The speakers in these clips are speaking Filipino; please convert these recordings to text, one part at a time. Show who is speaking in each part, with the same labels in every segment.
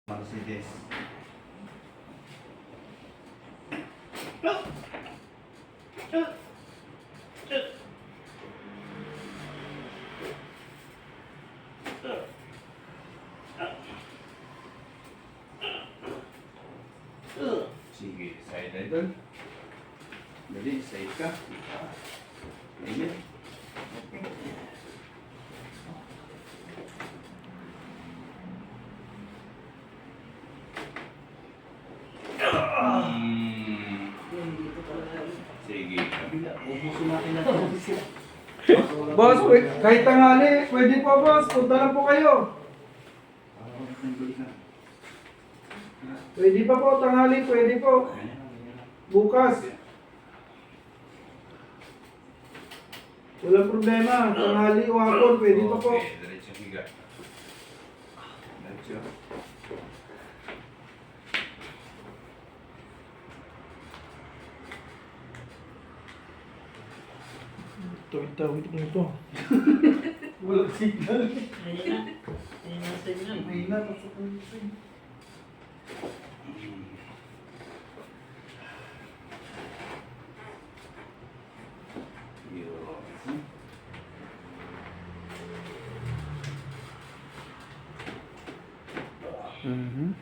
Speaker 1: Mercedes. Sige, side idol. Dali, side ka. Ayan. Okay. Sige.
Speaker 2: Ubusin natin na ito.
Speaker 3: Boss, kahit tanghali, pwede po boss, punta lang po kayo. Pwede pa po, tanghali, pwede po. Bukas. Walang problema, tanghali o hapon, pwede pa po.
Speaker 1: Okay, diretso higa. Diretso.
Speaker 3: Ito, ito. Walang signal.
Speaker 2: Ayun na. Ayun na sa inyo.
Speaker 3: May na, pasok ko yung signal.
Speaker 1: Yun.
Speaker 3: Mhm.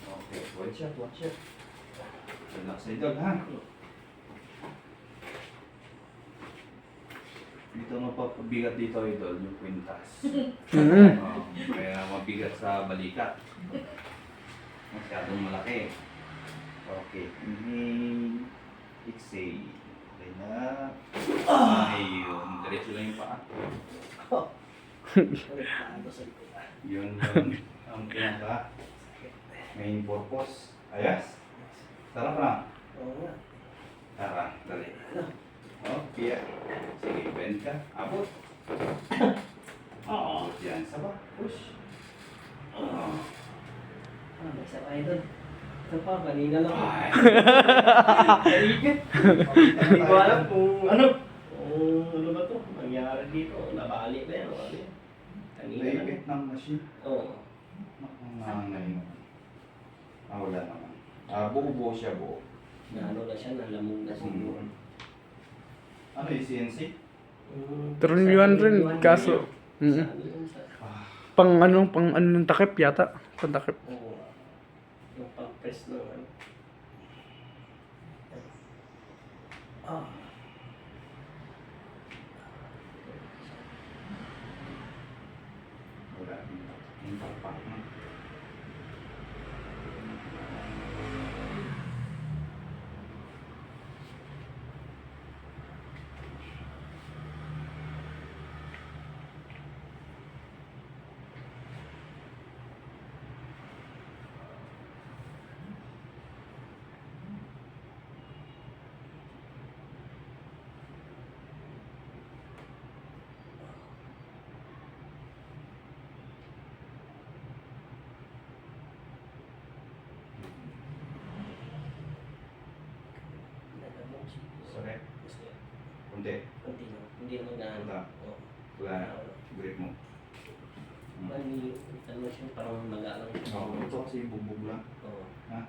Speaker 1: Okay, watch out, watch out. Relax idol, ha? Dito mapapabigat dito idol, yung kwintas. Kaya mabigat sa balikat. Masyadong malaki. Okay, inhale, exhale. Okay na. Ayun, diretso lang yung paa. Yun ang pinaka main purpose. Ayos. Sarap lang.
Speaker 2: Oo nga.
Speaker 1: Tara, dali. Okay. Sige, bend ka. Abot. Abot yan. Sabak. Push.
Speaker 2: May isa pa idol. Ito pa, kanina lang.
Speaker 1: Ay.
Speaker 2: Naligit. Hindi ko alam kung ano. Kung ano ba ito? Nangyari dito. Nabali ba yan? O ano yan? Kanina lang.
Speaker 1: Naipit ng machine.
Speaker 2: Oo.
Speaker 1: Nakangangay mo. Wala naman. Buo-buo siya, buo.
Speaker 2: Naano na siya, nalamog na siguro.
Speaker 1: Ano yung CNC?
Speaker 3: Turnyuan rin, kaso. Mm.
Speaker 2: Sabi yun sa...
Speaker 3: Pang ano ng takip yata. Pang takip.
Speaker 2: Oo. Yung pag-press ng ano. Ah.
Speaker 1: Wala. Yung papak mo.
Speaker 2: Nalamog siguro.
Speaker 1: Sorry.
Speaker 2: Kasi,
Speaker 1: Kunti.
Speaker 2: konti lang. Hindi naman na
Speaker 1: Wala.
Speaker 2: Oo.
Speaker 1: Wala na. Grip mo.
Speaker 2: Bali, ano siya, parang magalang siya.
Speaker 1: Oo, ito kasi bumbog lang.
Speaker 2: Oo.
Speaker 1: Ha?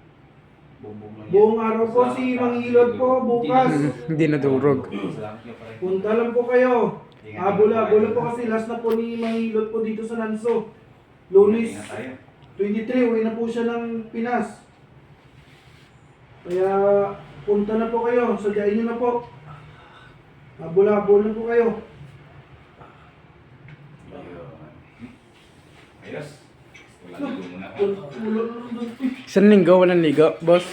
Speaker 1: Bumbog lang yan.
Speaker 3: Buong araw po si Manghilot po, bukas.
Speaker 4: Hindi nadurog.
Speaker 3: Punta lang po kayo. Bula po kasi last na po ni Manghilot po dito sa Lanso. Lunes
Speaker 1: Ingat tayo.
Speaker 3: 23, uwi na po siya ng Pinas. Kaya punta na po kayo, sadyain nyo na po. Bula-bula po kayo.
Speaker 1: Ayos. Wala na muna.
Speaker 3: Isang linggo, walang ligo, boss.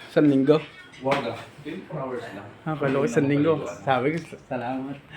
Speaker 3: Isang linggo.
Speaker 1: Wag ah. 24 hours lang.
Speaker 3: Akala ko isang linggo. Sabi ko, salamat.